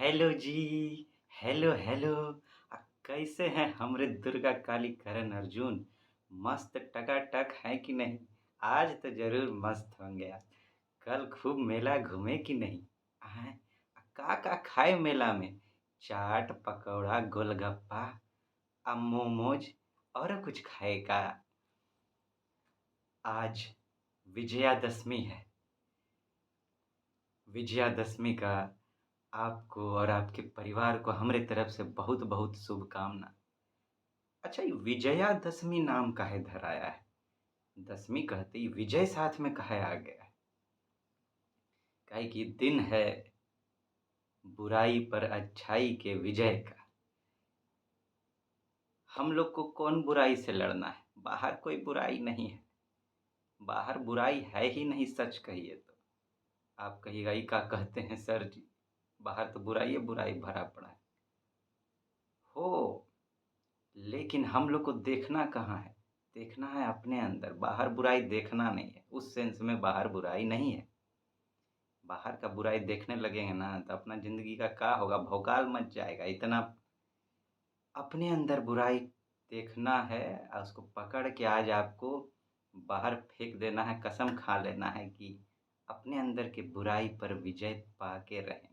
Hello जी। Hello hello. कैसे हैं हमरे दुर्गा काली करण अर्जुन? मस्त टकाटक है कि नहीं? आज तो जरूर मस्त होंगे आप। कल खूब मेला घूमे कि नहीं? हैं? का खाए मेला में? चाट पकौड़ा गोलगप्पा मोमोज और कुछ खाएगा? आज विजयादशमी है। विजयादशमी का आपको और आपके परिवार को हमरे तरफ से बहुत बहुत शुभकामना। अच्छा, ये विजयादशमी नाम काहे धराया है? दशमी कहते ही विजय साथ में काहे आ गया है? काहे कि दिन है बुराई पर अच्छाई के विजय का। हम लोग को कौन बुराई से लड़ना है? बाहर कोई बुराई नहीं है। बाहर बुराई है ही नहीं, सच कहिए तो। आप कहिएगा ये क्या कहते हैं सर जी, बाहर तो बुराई है, बुराई भरा पड़ा है। हो, लेकिन हम लोग को देखना कहाँ है? देखना है अपने अंदर। बाहर बुराई देखना नहीं है, उस सेंस में बाहर बुराई नहीं है। बाहर का बुराई देखने लगेंगे ना तो अपना जिंदगी का क्या होगा, भौकाल मच जाएगा इतना। अपने अंदर बुराई देखना है और उसको पकड़ के आज आपको बाहर फेंक देना है। कसम खा लेना है कि अपने अंदर की बुराई पर विजय पाके रहेंगे।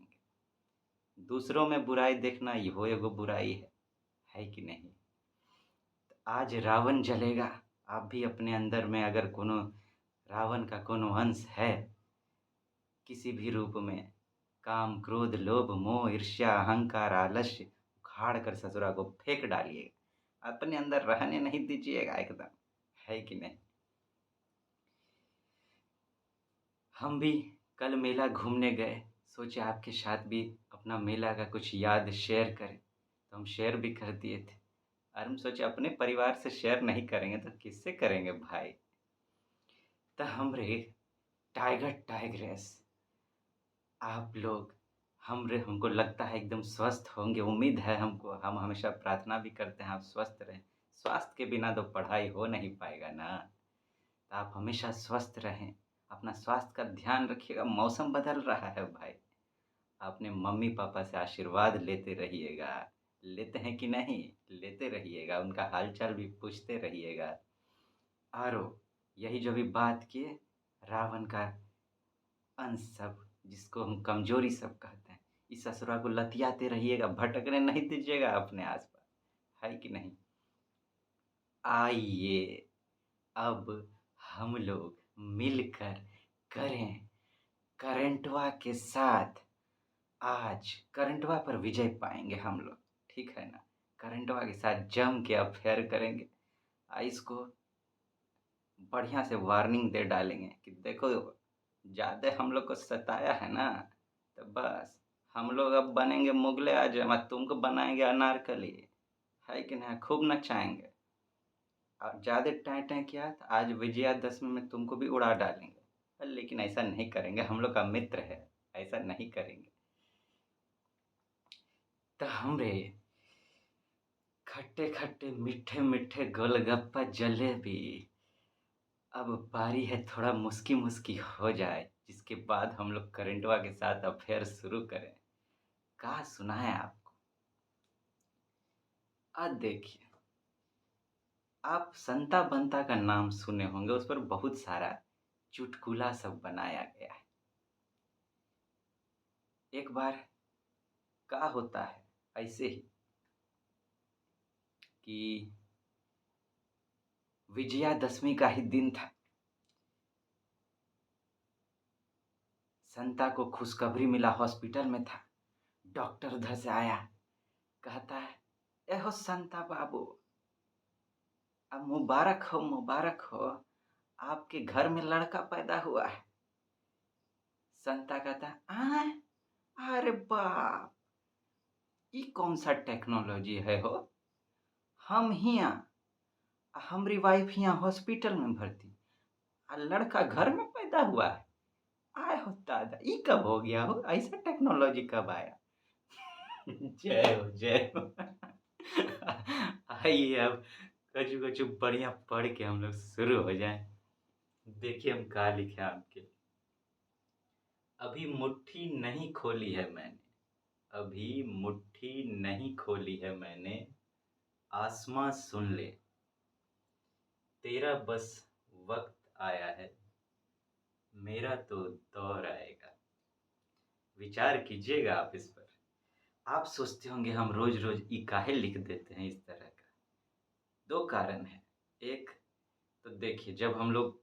दूसरों में बुराई देखना यो एगो बुराई है कि नहीं? आज रावण जलेगा। आप भी अपने अंदर में अगर कोनो रावण का कोनो अंश है किसी भी रूप में, काम क्रोध लोभ मोह ईर्ष्या अहंकार आलस्य उखाड़ कर ससुरा को फेंक डालिएगा। अपने अंदर रहने नहीं दीजिएगा एकदम। है कि नहीं? हम भी कल मेला घूमने गए, सोचे आपके साथ भी अपना मेला का कुछ याद शेयर करें, तो हम शेयर भी कर दिए थे। और हम सोचे अपने परिवार से शेयर नहीं करेंगे तो किससे करेंगे भाई? तो हमरे टाइगर टाइग्रेस आप लोग हमको लगता है एकदम स्वस्थ होंगे। उम्मीद है हमको, हम हमेशा प्रार्थना भी करते हैं आप स्वस्थ रहें। स्वास्थ्य के बिना तो पढ़ाई हो नहीं पाएगा ना। तो आप हमेशा स्वस्थ रहें, अपना स्वास्थ्य का ध्यान रखिएगा। मौसम बदल रहा है भाई, अपने मम्मी पापा से आशीर्वाद लेते रहिएगा। लेते हैं कि नहीं? लेते रहिएगा, उनका हालचाल भी पूछते रहिएगा। और यही जो भी बात किए, रावण का अंश सब जिसको हम कमजोरी सब कहते हैं, इस ससुरा को लतियाते रहिएगा, भटकने नहीं दीजिएगा अपने आसपास। है कि नहीं? आइए अब हम लोग मिलकर करें करंटवा के साथ। आज करंटवा पर विजय पाएंगे हम लोग, ठीक है ना? करंटवा के साथ जम के अफेयर करेंगे। इसको बढ़िया से वार्निंग दे डालेंगे कि देखो, ज़्यादा हम लोग को सताया है ना, तो बस हम लोग अब बनेंगे मुगले आजम और तुमको बनाएंगे अनारकली। है कि नहीं? खूब नचाएंगे। और ज़्यादा टाँ टाँ किया तो आज विजयादशमी में तुमको भी उड़ा डालेंगे। लेकिन ऐसा नहीं करेंगे, हम लोग का मित्र है, ऐसा नहीं करेंगे। तो हमरे खट्टे खट्टे मीठे मीठे गोलगप्पा जलेबी, अब बारी है थोड़ा मुस्की मुस्की हो जाए, जिसके बाद हम लोग करंटवा के साथ अफेयर शुरू करें। कहा सुना है आपको? आज देखिए, आप संता बंता का नाम सुने होंगे, उस पर बहुत सारा चुटकुला सब बनाया गया है। एक बार क्या होता है ऐसे ही कि विजयादशमी का ही दिन था। संता को खुशखबरी मिला, हॉस्पिटल में था। डॉक्टर उधर से आया, कहता है ए हो संता बाबू, अब मुबारक हो, आपके घर में लड़का पैदा हुआ है। संता कहता है अरे बाप, ये कौन सा टेक्नोलॉजी है हो? हम हिया, हमारी वाइफ यहाँ हॉस्पिटल में भर्ती, लड़का घर में पैदा हुआ है। आए हो दादा, ये कब हो गया हो? ऐसा टेक्नोलॉजी कब आया? जय हो जय हो। आइए अब कछु कछु बढ़िया पढ़ के हम लोग शुरू हो जाएं। देखिए हम क्या लिखे आपके। अभी मुट्ठी नहीं खोली है मैंने, अभी मुट्ठी नहीं खोली है मैंने, आसमां सुन ले, तेरा बस वक्त आया है, मेरा तो दौर आएगा। विचार कीजिएगा आप इस पर। आप सोचते होंगे हम रोज रोज ई काहे लिख देते हैं इस तरह का। दो कारण है। एक तो देखिए, जब हम लोग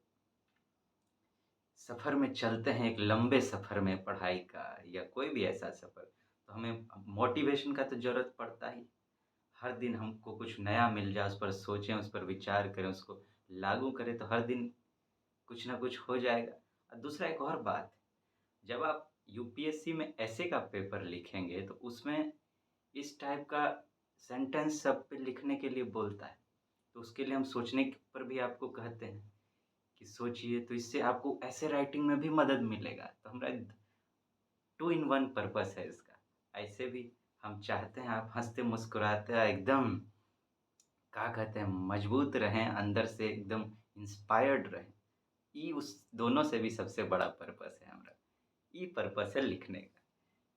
सफ़र में चलते हैं, एक लंबे सफ़र में पढ़ाई का या कोई भी ऐसा सफ़र, तो हमें मोटिवेशन का तो ज़रूरत पड़ता ही। हर दिन हमको कुछ नया मिल जाए, उस पर सोचें, उस पर विचार करें, उसको लागू करें, तो हर दिन कुछ ना कुछ हो जाएगा। और दूसरा एक और बात, जब आप यूपीएससी में ऐसे का पेपर लिखेंगे तो उसमें इस टाइप का सेंटेंस सब पे लिखने के लिए बोलता है, तो उसके लिए हम सोचने पर भी आपको कहते हैं कि सोचिए, तो इससे आपको ऐसे राइटिंग में भी मदद मिलेगा। तो हमारा टू इन वन पर्पस है इसका। ऐसे भी हम चाहते हैं आप हंसते मुस्कुराते एकदम क्या कहते हैं मजबूत रहें, अंदर से एकदम इंस्पायर्ड रहें। ये उस दोनों से भी सबसे बड़ा पर्पस है हमारा। ये पर्पस है लिखने का।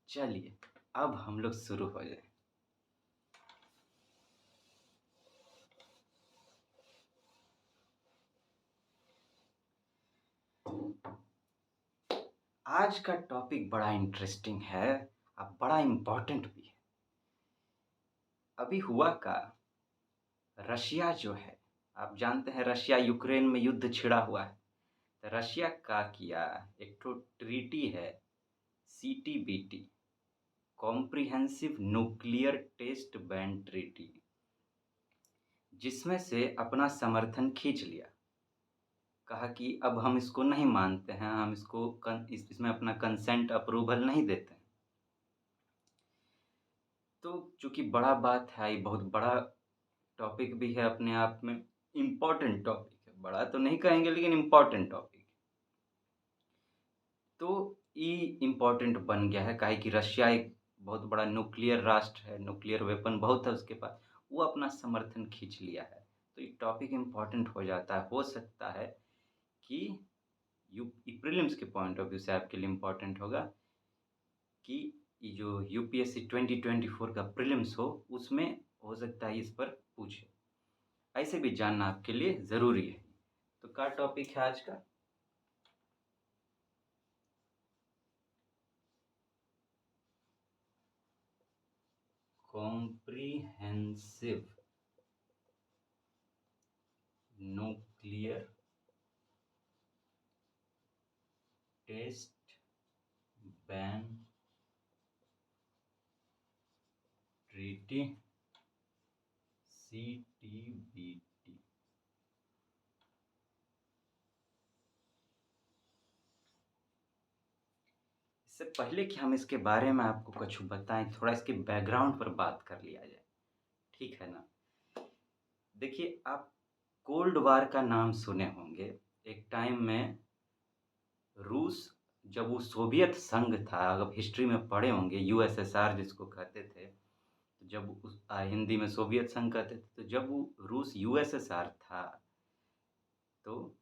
चलिए अब हम लोग शुरू हो जाए। आज का टॉपिक बड़ा इंटरेस्टिंग है और बड़ा इम्पोर्टेंट भी है। अभी हुआ का, रशिया जो है, आप जानते हैं रशिया यूक्रेन में युद्ध छिड़ा हुआ है। तो रशिया का किया एक तो ट्रीटी है, CTBT, comprehensive nuclear test ban treaty, जिसमें से अपना समर्थन खींच लिया। कहा कि अब हम इसको नहीं मानते हैं, हम इसको इसमें अपना कंसेंट अप्रूवल नहीं देते हैं। तो चूंकि बड़ा बात है, ये बहुत बड़ा टॉपिक भी है अपने आप में, इम्पोर्टेंट टॉपिक है, बड़ा तो नहीं कहेंगे लेकिन इम्पोर्टेंट टॉपिक। तो ये इम्पोर्टेंट बन गया है, काहे कि रशिया एक बहुत बड़ा न्यूक्लियर राष्ट्र है, न्यूक्लियर वेपन बहुत है उसके पास, वो अपना समर्थन खींच लिया है। तो ये टॉपिक इम्पोर्टेंट हो जाता है। हो सकता है कि प्रीलिम्स के पॉइंट ऑफ व्यू से आपके लिए इम्पोर्टेंट होगा कि ये जो यूपीएससी 2024 का प्रीलिम्स हो, उसमें हो सकता है इस पर पूछे। ऐसे भी जानना आपके लिए ज़रूरी है। तो क्या टॉपिक है आज का? Comprehensive nuclear test ban treaty, CTBT. इससे पहले कि हम इसके बारे में आपको कुछ बताएं, थोड़ा इसके बैकग्राउंड पर बात कर लिया जाए, ठीक है ना? देखिए, आप कोल्ड वार का नाम सुने होंगे। एक टाइम में रूस, जब वो सोवियत संघ था, अगर हिस्ट्री में पढ़े होंगे, यूएसएसआर जिसको कहते थे, तो जब हिंदी में सोवियत संघ कहते थे, तो जब वो रूस यूएसएसआर था, तो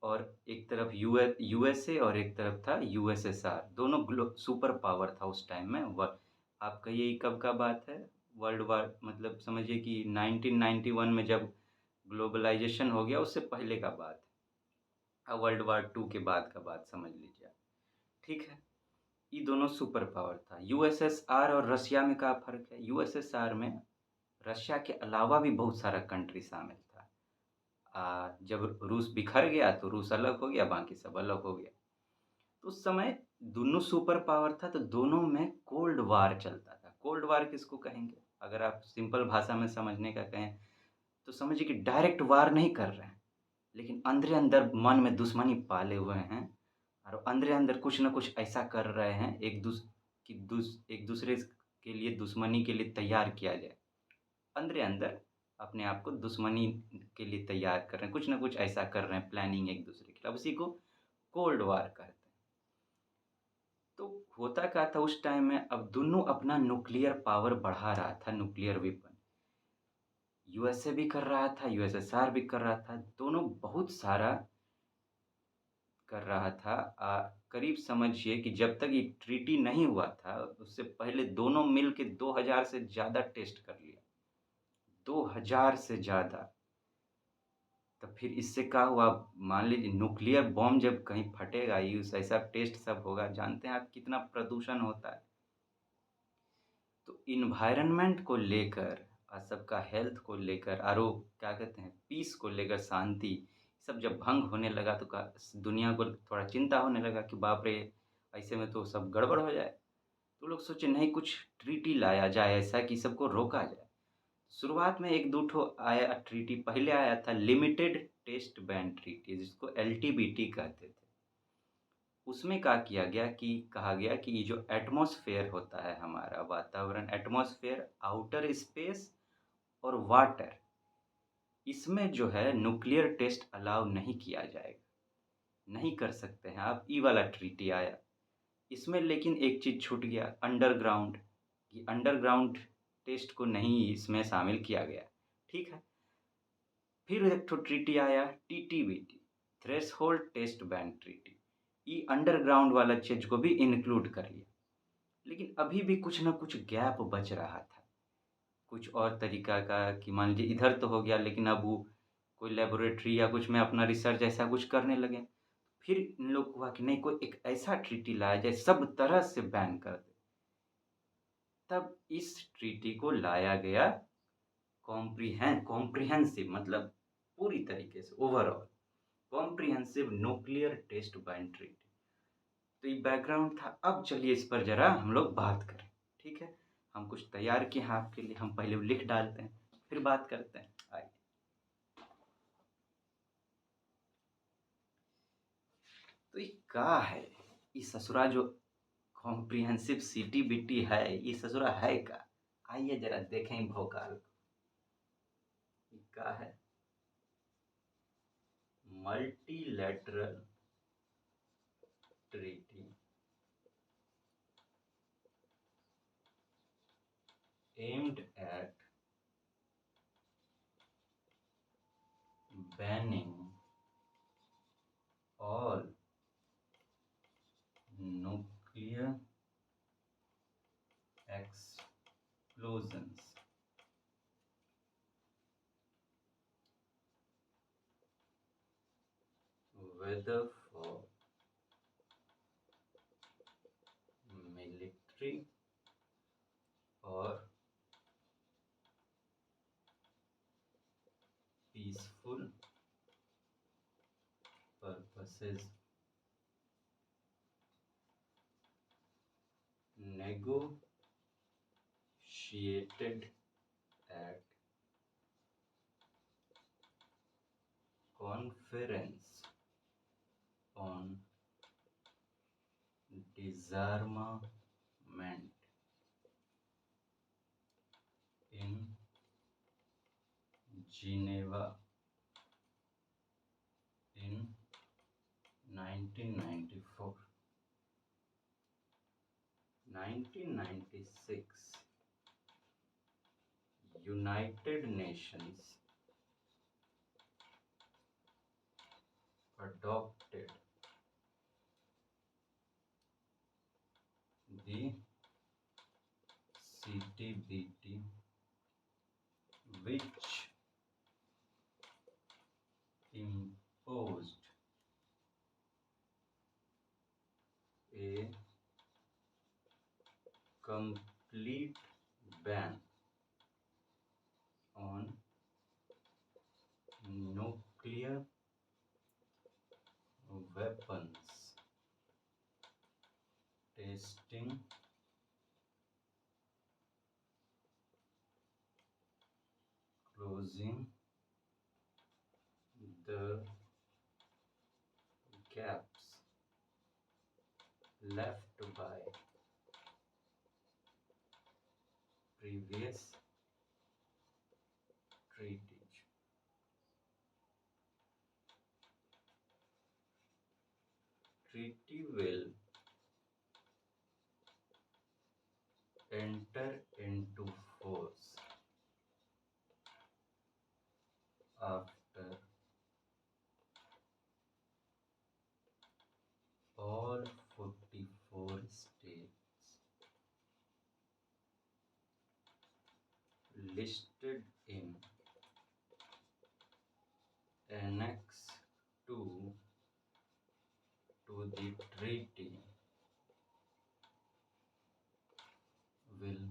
और एक तरफ यूएसए और एक तरफ था यूएसएसआर, दोनों सुपर पावर था उस टाइम में। आप कहिए कब का बात है? वर्ल्ड वार, मतलब समझिए कि 1991 में जब ग्लोबलाइजेशन हो गया, उससे पहले का बात है, वर्ल्ड वार टू के बाद का बात समझ लीजिए आप। ठीक है, ये दोनों सुपर पावर था। यूएसएसआर और रशिया में क्या फ़र्क है? यूएसएसआर में रशिया के अलावा भी बहुत सारा कंट्री शामिल था। जब रूस बिखर गया तो रूस अलग हो गया, बाकी सब अलग हो गया। तो उस समय दोनों सुपर पावर था, तो दोनों में कोल्ड वार चलता था। कोल्ड वार किसको कहेंगे? अगर आप सिंपल भाषा में समझने का कहें तो समझिए कि डायरेक्ट वार नहीं कर रहे हैं, लेकिन अंदर अंदर मन में दुश्मनी पाले हुए हैं, और अंदर अंदर कुछ ना कुछ ऐसा कर रहे हैं एक दूसरे के लिए, दुश्मनी के लिए तैयार किया जाए। अंदर अंदर अपने आप को दुश्मनी के लिए तैयार कर रहे हैं, कुछ ना कुछ ऐसा कर रहे हैं, प्लानिंग एक दूसरे के लिए। अब उसी को कोल्ड वार कहते हैं। तो होता क्या था उस टाइम में, अब दोनों अपना न्यूक्लियर पावर बढ़ा रहा था, न्यूक्लियर वेपन। यूएसए भी कर रहा था, यूएसएसआर भी कर रहा था, दोनों बहुत सारा कर रहा था। करीब समझिए कि जब तक ये ट्रीटी नहीं हुआ था, उससे पहले दोनों मिल के 2000 से ज़्यादा टेस्ट कर लिया। 2000 से ज़्यादा। तो फिर इससे क्या हुआ? मान लीजिए न्यूक्लियर बॉम्ब जब कहीं फटेगा, यूज़ ऐसा टेस्ट सब होगा, जानते हैं आप कितना प्रदूषण होता है। तो इन्वायरमेंट को लेकर और सबका हेल्थ को लेकर और वो क्या कहते हैं, पीस को लेकर, शांति सब जब भंग होने लगा तो दुनिया को थोड़ा चिंता होने लगा कि बाप रे, ऐसे में तो सब गड़बड़ हो जाए। तो लोग सोचे नहीं, कुछ ट्रीटी लाया जाए ऐसा कि सबको रोका जाए। शुरुआत में एक दो ठो आया ट्रीटी। पहले आया था लिमिटेड टेस्ट बैन ट्रीटी, जिसको एलटीबीटी कहते थे। उसमें क्या किया गया कि कहा गया कि ये जो एटमॉस्फेयर होता है, हमारा वातावरण, एटमॉस्फेयर, आउटर स्पेस और वाटर, इसमें जो है न्यूक्लियर टेस्ट अलाउ नहीं किया जाएगा, नहीं कर सकते हैं आप। ई वाला ट्रीटी आया। इसमें लेकिन एक चीज़ छूट गया, अंडरग्राउंड, कि अंडरग्राउंड टेस्ट को नहीं इसमें शामिल किया गया। ठीक है। फिर एक ठो ट्रीटी आया, टीटीबीटी, थ्रेशोल्ड टेस्ट बैन ट्रीटी। ये अंडरग्राउंड वाला चीज को भी इंक्लूड कर लिया। लेकिन अभी भी कुछ ना कुछ गैप बच रहा था, कुछ और तरीका का, कि मान लीजिए इधर तो हो गया, लेकिन अब वो कोई लेबोरेटरी या कुछ में अपना रिसर्च ऐसा कुछ करने लगे। फिर इन लोग को हुआ कि नहीं, कोई एक ऐसा ट्रीटी लाया जाए सब तरह से बैन कर दे। तब इस ट्रीटी को लाया गया, कॉम्प्रिहेंसिव, मतलब पूरी तरीके से overall comprehensive nuclear test ban treaty. तो ये बैकग्राउंड था। अब चलिए इस पर जरा हम लोग बात करें। ठीक है। हम कुछ तैयार किए हैं आपके लिए, हम पहले वो लिख डालते हैं, फिर बात करते हैं। आइए। तो ये क्या है? ये ससुरा जो कॉम्प्रिहेंसिव सीटी बीटी है, ये ससुरा है क्या? आइए जरा देखें भौकाल को। ये क्या है? Multilateral treaty aimed at banning all nuclear explosions whether for military or peaceful purposes, negotiated at conference on disarmament in Geneva in 1994. 1996, United Nations adopted the CTBT, which imposed a complete ban on nuclear weapons testing, closing the gaps left by previous treaties. Treaty will enter into force after listed in Annex 2 to the treaty will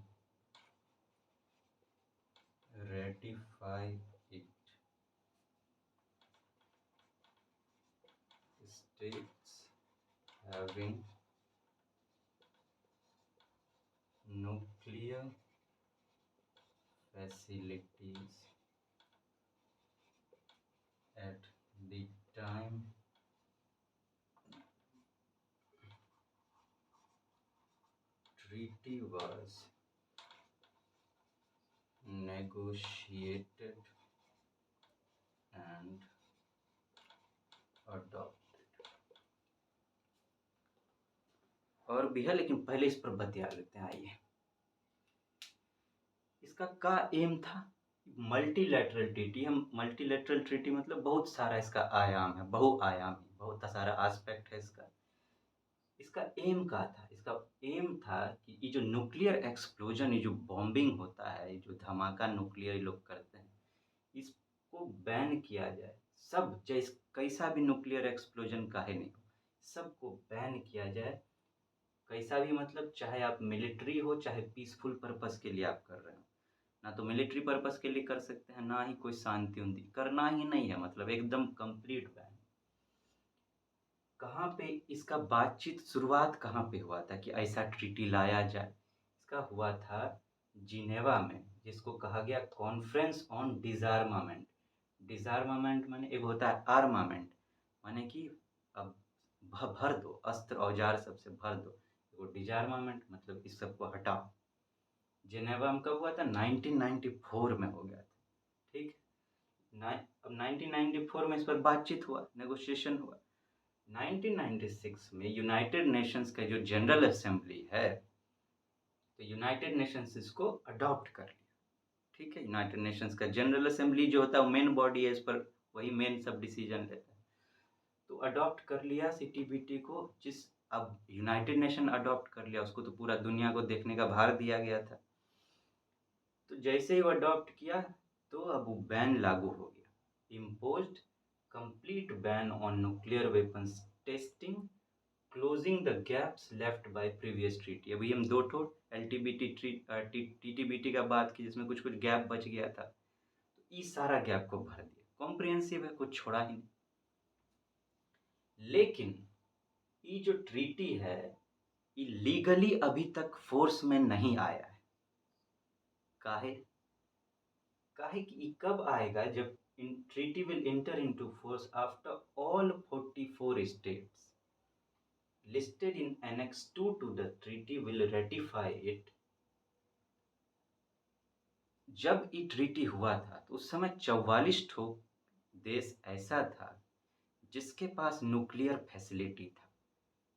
ratify it. States having nuclear facilities at the time treaty was negotiated and adopted। और भी है लेकिन पहले इस पर बतिया लेते हैं। आइए, इसका का एम था मल्टीलैटरल ट्रीटी। हम मल्टीलैटरल ट्रीटी मतलब बहुत सारा इसका आयाम है, बहुआयामी, बहुत सारा एस्पेक्ट है इसका। इसका एम क्या था? इसका एम था कि ये जो न्यूक्लियर एक्सप्लोजन, ये जो बॉम्बिंग होता है, ये जो धमाका न्यूक्लियर लोग करते हैं, इसको बैन किया जाए। सब जैसे कैसा भी न्यूक्लियर एक्सप्लोजन काहे नहीं हो, सबको बैन किया जाए। कैसा भी मतलब चाहे आप मिलिट्री हो, चाहे पीसफुल पर्पस के लिए आप कर रहे हो। ना तो मिलिट्री पर्पस के लिए कर सकते हैं, ना ही कोई शांति उन्दी करना ही नहीं है, मतलब एकदम कंप्लीट बैन। कहाँ पे इसका बातचीत शुरुआत कहाँ पे हुआ था कि ऐसा ट्रीटी लाया जाए? इसका हुआ था जिनेवा में, जिसको कहा गया कॉन्फ्रेंस ऑन डिसआर्मामेंट। डिसआर्मामेंट माने एक होता है आर्मामेंट, माने कि अब भर दो, अस्त्र औजार सबसे भर दो। वो डिसआर्मामेंट मतलब इस सबको हटाओ। जिनेवा में कब हुआ था? 1994 में हो गया था। ठीक, अब 1994 में इस पर बातचीत हुआ, नेगोशिएशन हुआ। 1996 में यूनाइटेड नेशंस का जो जनरल असेंबली है, तो यूनाइटेड नेशंस इसको अडॉप्ट कर लिया। ठीक है, यूनाइटेड नेशंस का जनरल असेंबली जो होता है वो मेन बॉडी है, इस पर वही मेन सब डिसीजन लेता है। तो अडॉप्ट कर लिया सीटीबीटी को। जिस अब यूनाइटेड नेशन अडॉप्ट कर लिया, उसको तो पूरा दुनिया को देखने का भार दिया गया था। तो जैसे ही वो अडॉप्ट किया तो अब वो बैन लागू हो गया। Imposed complete ban on nuclear weapons testing, closing the gaps left by previous treaty. अभी हम दो ठो टीटीबीटी का बात की जिसमें कुछ कुछ गैप बच गया था, तो इस सारा गैप को भर दिया। कॉम्प्रिहेंसिव है, कुछ छोड़ा ही नहीं। लेकिन ये जो ट्रीटी है ये लीगली अभी तक फोर्स में नहीं आया है। काहे? काहे कि ये कब आएगा? जब treaty will enter into force after all 44 states listed in Annex 2 to the treaty will ratify it। जब ये ट्रीटी हुआ था तो उस समय 44 ठो देश ऐसा था जिसके पास न्यूक्लियर फैसिलिटी था,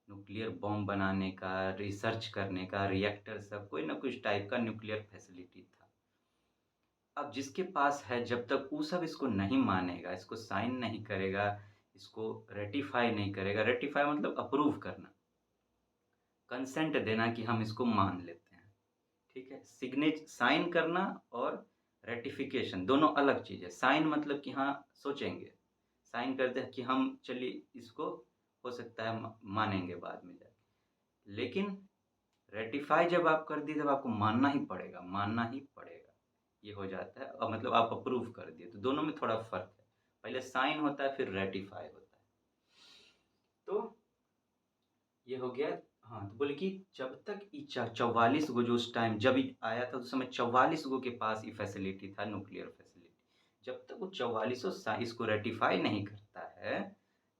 न्यूक्लियर बॉम्ब बनाने का, रिसर्च करने का, रिएक्टर सब कोई ना कुछ टाइप का न्यूक्लियर फैसिलिटी था। अब जिसके पास है, जब तक वो सब इसको नहीं मानेगा, इसको साइन नहीं करेगा, इसको रेटिफाई नहीं करेगा। रेटिफाई मतलब अप्रूव करना, कंसेंट देना कि हम इसको मान लेते हैं। ठीक है, सिग्नेच साइन करना और रेटिफिकेशन दोनों अलग चीज़ है। साइन मतलब कि हाँ सोचेंगे, साइन करते हैं कि हम चलिए इसको हो सकता है मानेंगे बाद में जाके। लेकिन रेटिफाई जब आप कर दिए तब आपको मानना ही पड़ेगा, मानना ही पड़ेगा। ये हो जाता है, और मतलब आप अप्रूव कर दिए। तो दोनों में थोड़ा फर्क है, पहले साइन होता है फिर रेटिफाई होता है। तो ये हो गया। हाँ, तो बोले कि जब तक 44 गो जो उस टाइम जब आया था उस समय 44 गो के पास ये फैसिलिटी था, न्यूक्लियर फैसिलिटी। जब तक वो 44 इसको रेटिफाई नहीं करता है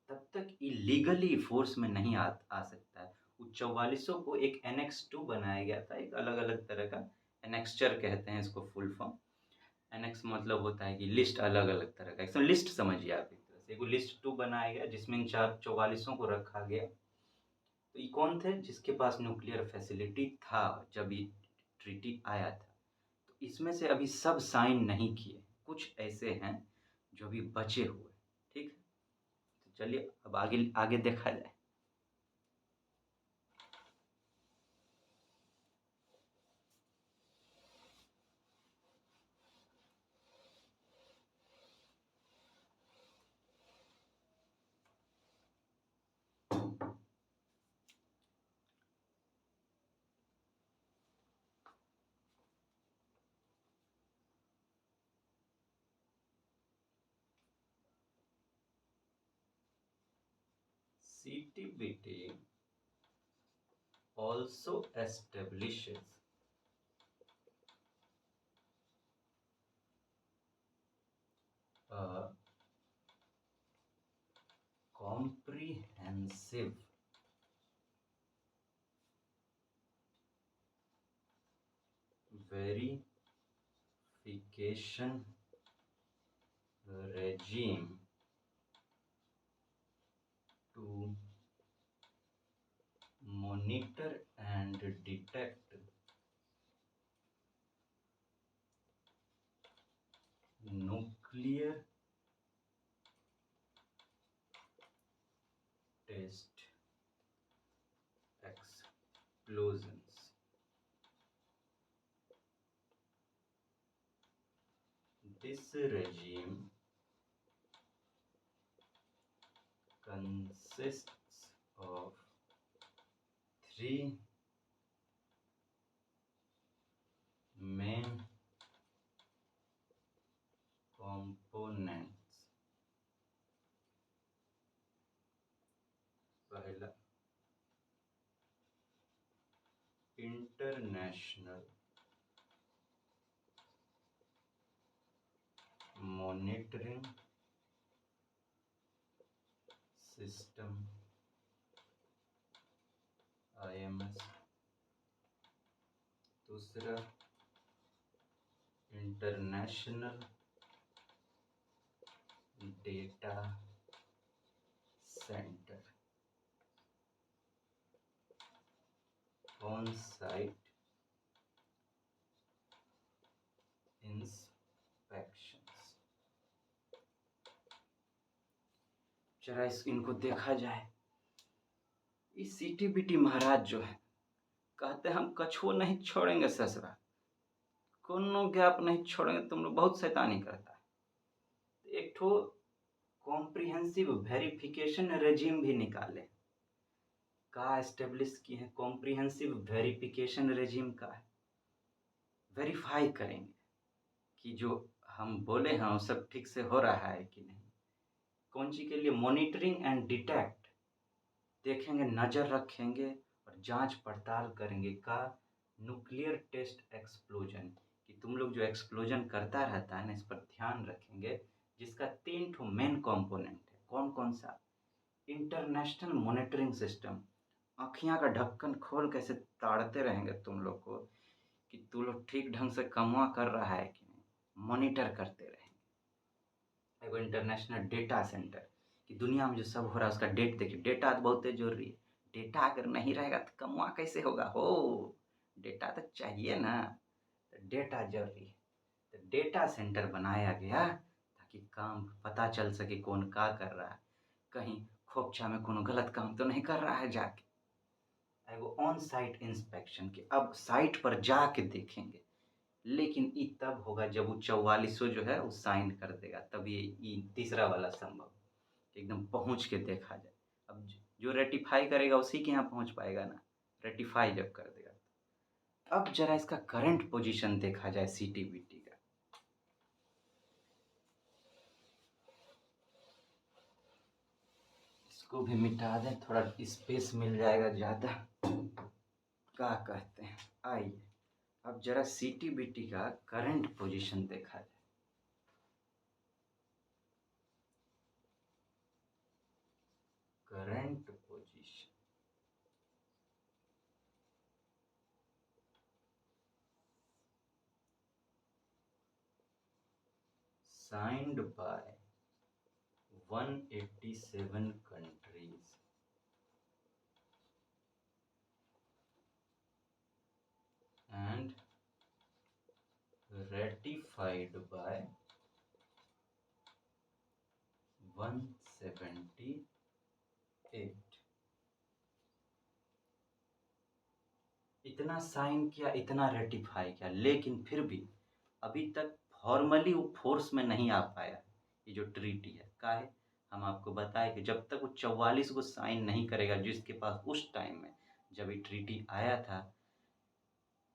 तब तक ये लीगली फोर्स में नहीं आ सकता है। वो 44 को एक एनेक्स 2 बनाया गया था, एक अलग अलग तरह का एनेक्सचर कहते हैं इसको फुल फॉर्म। एनेक्स मतलब होता है कि लिस्ट, अलग अलग तरह का, इसमें लिस्ट समझिए आप एक तरह से। एक लिस्ट 2 बनाया गया जिसमें इन 44 को रखा गया। तो ये कौन थे? जिसके पास न्यूक्लियर फैसिलिटी था जब ये ट्रीटी आया था। तो इसमें से अभी सब साइन नहीं किए, कुछ ऐसे हैं जो अभी बचे हुए। ठीक है, तो चलिए अब आगे आगे देखा जाए। CTBT also establishes a comprehensive verification regime to monitor and detect nuclear test explosions. This regime consists of three main components. पहला, इंटरनेशनल मॉनिटरिंग सिस्टम IMS। दूसरा, international data centre on site inspections. जरा इनको देखा जाए। ये CTBT महाराज जो है कहते हैं हम कछुओ नहीं छोड़ेंगे ससुरा, कोनो गैप नहीं छोड़ेंगे, तुम लोग बहुत शैतानी करता है। एक ठो कॉम्प्रिहेंसिव वेरिफिकेशन रेजिम भी निकाले। का एस्टेब्लिश किए हैं कॉम्प्रिहेंसिव वेरिफिकेशन रेजिम का है। वेरीफाई करेंगे कि जो हम बोले हैं वो सब ठीक से हो रहा है कि नहीं। कौन सी के लिए? मॉनिटरिंग एंड डिटेक्ट, देखेंगे, नज़र रखेंगे और जांच पड़ताल करेंगे का न्यूक्लियर टेस्ट एक्सप्लोजन, कि तुम लोग जो एक्सप्लोजन करता रहता है ना, इस पर ध्यान रखेंगे। जिसका 3 ठो मेन कंपोनेंट है। कौन कौन सा? इंटरनेशनल मॉनिटरिंग सिस्टम, आँखियाँ का ढक्कन खोल कैसे ताड़ते रहेंगे तुम लोग को कि तुम लोग ठीक ढंग से कमवा कर रहा है कि नहीं, मॉनिटर करते रहेंगे। एगो इंटरनेशनल डेटा सेंटर, कि दुनिया में जो सब हो रहा है उसका डेट देखिए। डेटा तो बहुत जरूरी है। डेटा अगर नहीं रहेगा तो कमवा कैसे होगा हो? डेटा तो चाहिए ना, तो डेटा जरूरी है। तो डेटा सेंटर बनाया गया ताकि काम पता चल सके कौन क्या कर रहा है, कहीं खोपचा में कोनो गलत काम तो नहीं कर रहा है जाके। एगो ऑन साइट इंस्पेक्शन, कि अब साइट पर जाके देखेंगे, लेकिन ये तब होगा जब वो 44 जो है वो साइन कर देगा, तब ये तीसरा वाला संभव, एकदम पहुंच के देखा जाए। अब जो रेटिफाई करेगा उसी के यहाँ पहुंच पाएगा ना, रेटिफाई जब कर देगा। अब जरा इसका करंट पोजीशन देखा जाए CTBT का। इसको भी मिटा दें, थोड़ा स्पेस मिल जाएगा ज़्यादा। क्या कहते हैं, आइए अब जरा CTBT का करंट पोजीशन देखा जाए। Current position signed by 187 countries and ratified by 178। इतना साइन किया, इतना रेटिफाई किया, लेकिन फिर भी अभी तक फॉर्मली वो फोर्स में नहीं आ पाया। ये जो ट्रीटी है का है, हम आपको बताए कि जब तक वो 44 को साइन नहीं करेगा, जिसके पास उस टाइम में जब ये ट्रीटी आया था,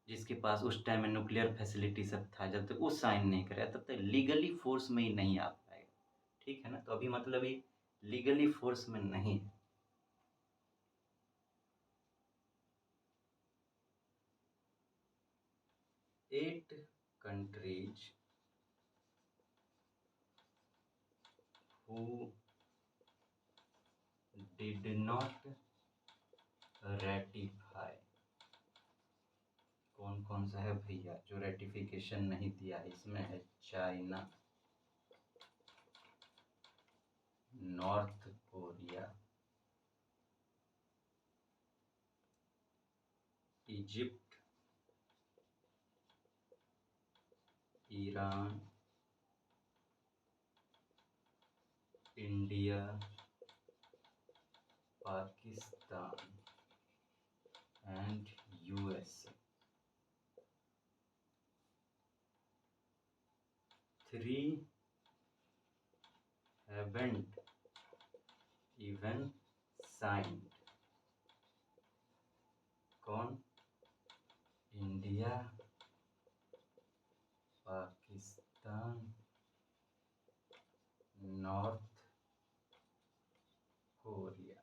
जिसके पास उस टाइम में न्यूक्लियर फैसिलिटी सब था, जब तक वो साइन नहीं करेगा तब तक लीगली फोर्स में ही नहीं आ पाएगा। ठीक है ना? तो अभी मतलब ये लीगली फोर्स में नहीं है। 8 countries who did not ratify। कौन कौन सा है भैया जो रेटिफिकेशन नहीं दिया? इसमें है China, north Korea, Egypt, Iran, India, Pakistan and USA. 3 haven't even signed। कौन? India, Pakistan, north Korea.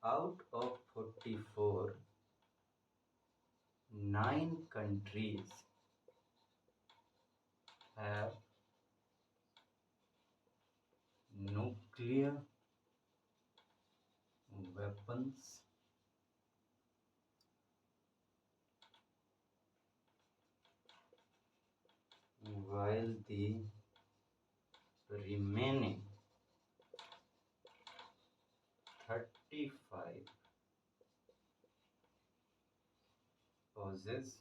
Out of 44, 9 countries have nuclear weapons, while the remaining 35 possess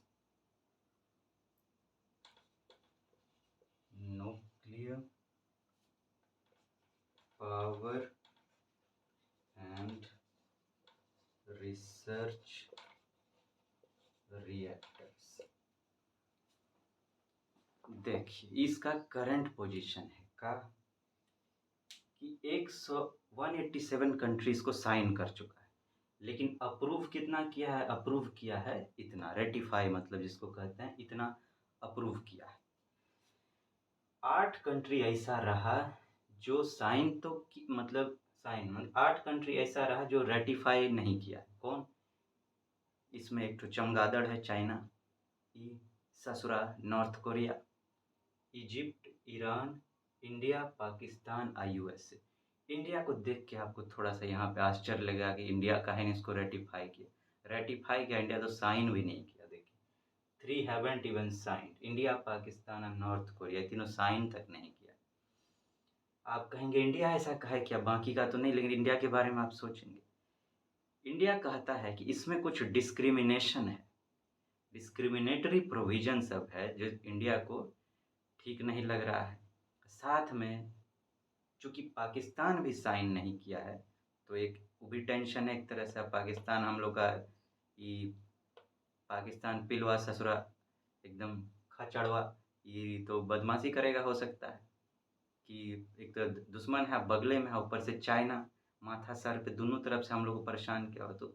nuclear power and research reactors। देखिए इसका करंट पोजीशन है का कि 187 countries को sign कर चुका है, लेकिन अप्रूव कितना किया है? अप्रूव किया है इतना, रेटिफाई मतलब जिसको कहते हैं इतना अप्रूव किया है। 8 कंट्री ऐसा रहा जो साइन तो मतलब साइन मतलब 8 कंट्री ऐसा रहा जो रेटिफाई नहीं किया। कौन? इसमें एक तो चमगादड़ है चाइना, ससुरा north Korea, Egypt, Iran, India, Pakistan, USA. India को देख के आपको थोड़ा सा यहाँ पे आश्चर्य लगेगा कि इंडिया काहे ने इसको रेटिफाई किया। रेटिफाई किया इंडिया, तो साइन भी नहीं किया। देखिए 3 haven't even signed, India, Pakistan और नॉर्थ कोरिया, तीनों साइन तक नहीं किया। आप कहेंगे इंडिया ऐसा काहे किया, बाकी का तो नहीं, लेकिन इंडिया के बारे में आप सोचेंगे। इंडिया कहता है कि इसमें कुछ डिस्क्रिमिनेशन है, डिस्क्रिमिनेटरी प्रोविजन सब है जो इंडिया को ठीक नहीं लग रहा है। साथ में चूँकि पाकिस्तान भी साइन नहीं किया है, तो एक वो भी टेंशन है एक तरह से। पाकिस्तान हम लोग का ये पाकिस्तान पिलवा ससुरा एकदम खचड़वा, ये तो बदमाशी करेगा, हो सकता है कि एक तो दुश्मन है बगले में है, ऊपर से चाइना माथा सर पे दोनों तरफ से हम लोग को परेशान किया हो, तो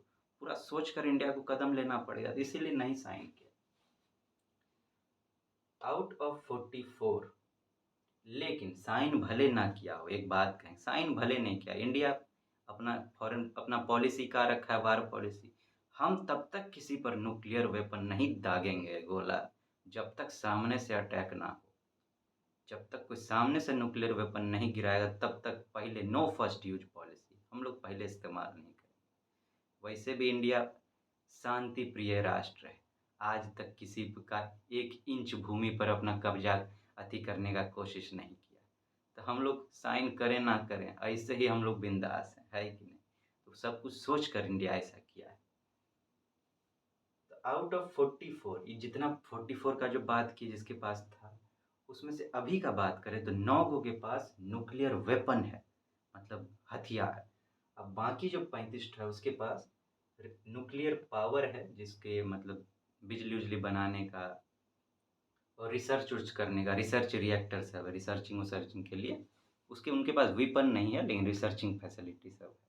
पूरा सोच कर इंडिया को कदम लेना पड़ेगा, इसीलिए नहीं साइन किया। आउट ऑफ 44, लेकिन साइन भले ना किया हो, एक बात कहें, साइन भले नहीं किया, इंडिया अपना फॉरेन अपना पॉलिसी का रखा है, वार पॉलिसी। हम तब तक किसी पर न्यूक्लियर वेपन नहीं दागेंगे गोला जब तक सामने से अटैक ना हो। जब तक कोई सामने से न्यूक्लियर वेपन नहीं गिराएगा तब तक पहले नो फर्स्ट यूज पॉलिसी हम लोग पहले इस्तेमाल नहीं करें। वैसे भी इंडिया शांति प्रिय राष्ट्र है, आज तक किसी का 1 इंच भूमि पर अपना कब्जा अति करने का कोशिश नहीं किया। तो हम लोग साइन करें ना करें ऐसे ही हम लोग बिंदास हैं, है कि नहीं? तो सब कुछ सोच कर इंडिया ऐसा किया है। तो आउट ऑफ 44, ये जितना 44 का जो बात की जिसके पास था, उसमें से अभी का बात करें तो 9 के पास न्यूक्लियर वेपन है, मतलब हथियार। अब बाकी जो 35 है उसके पास न्यूक्लियर पावर है, जिसके मतलब बिजली उजली बनाने का और रिसर्च उर्च करने का, रिसर्च रिएक्टर सब है, रिसर्चिंग उसर्चिंग के लिए। उसके उनके पास वेपन नहीं है लेकिन रिसर्चिंग फैसिलिटी सब है।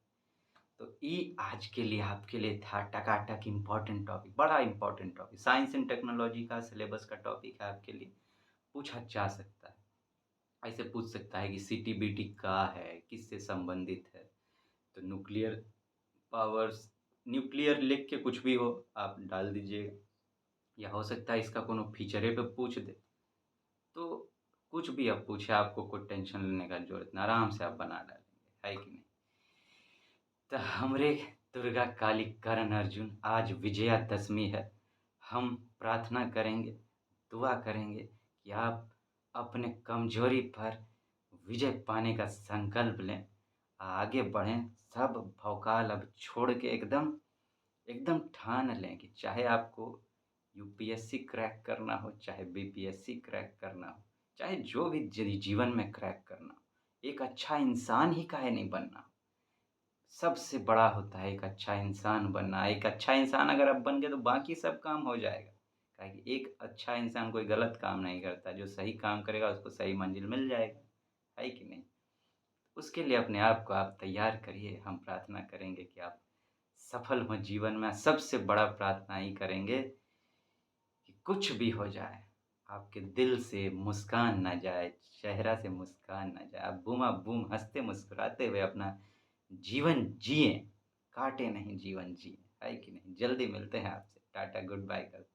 तो ये आज के लिए आपके लिए था टकाटक इम्पॉर्टेंट टॉपिक, बड़ा important topic, science and technology का सिलेबस का टॉपिक है आपके लिए, पूछा जा सकता है। ऐसे पूछ सकता है कि सीटीबीटी का है, किससे संबंधित है। तो न्यूक्लियर पावर्स, न्यूक्लियर लिख के कुछ भी हो आप डाल दीजिएगा, या हो सकता है इसका कोनो फीचरे पे पूछ दे। तो कुछ भी आप पूछे, आपको कोई टेंशन लेने का ज़रूरत नहीं, आराम से आप बना डालेंगे, है कि नहीं? तो हमरे दुर्गा काली कर्ण अर्जुन, आज विजयादशमी है। हम प्रार्थना करेंगे, दुआ करेंगे कि आप अपने कमज़ोरी पर विजय पाने का संकल्प लें, आगे बढ़ें, सब भौकाल अब छोड़ के एकदम एकदम ठान लें कि चाहे आपको यूपीएससी क्रैक करना हो, चाहे बीपीएससी क्रैक करना हो, चाहे जो भी जीवन में क्रैक करना हो, एक अच्छा इंसान ही काहे नहीं बनना हो। सबसे बड़ा होता है एक अच्छा इंसान बनना। एक अच्छा इंसान अगर आप बन गए तो बाकी सब काम हो जाएगा। काहे कि एक अच्छा इंसान कोई गलत काम नहीं करता, जो सही काम करेगा उसको सही मंज़िल मिल जाएगा, है कि नहीं? उसके लिए अपने आप को आप तैयार करिए, हम प्रार्थना करेंगे कि आप सफल हों जीवन में। सबसे बड़ा प्रार्थना यही करेंगे कि कुछ भी हो जाए, आपके दिल से मुस्कान ना जाए, चेहरा से मुस्कान ना जाए। आप बूमा-बूम हँसते मुस्कुराते हुए अपना जीवन जिएँ, काटे नहीं जीवन जिएँ, है कि नहीं? जल्दी मिलते हैं आपसे। टाटा गुड बाय करते हैं।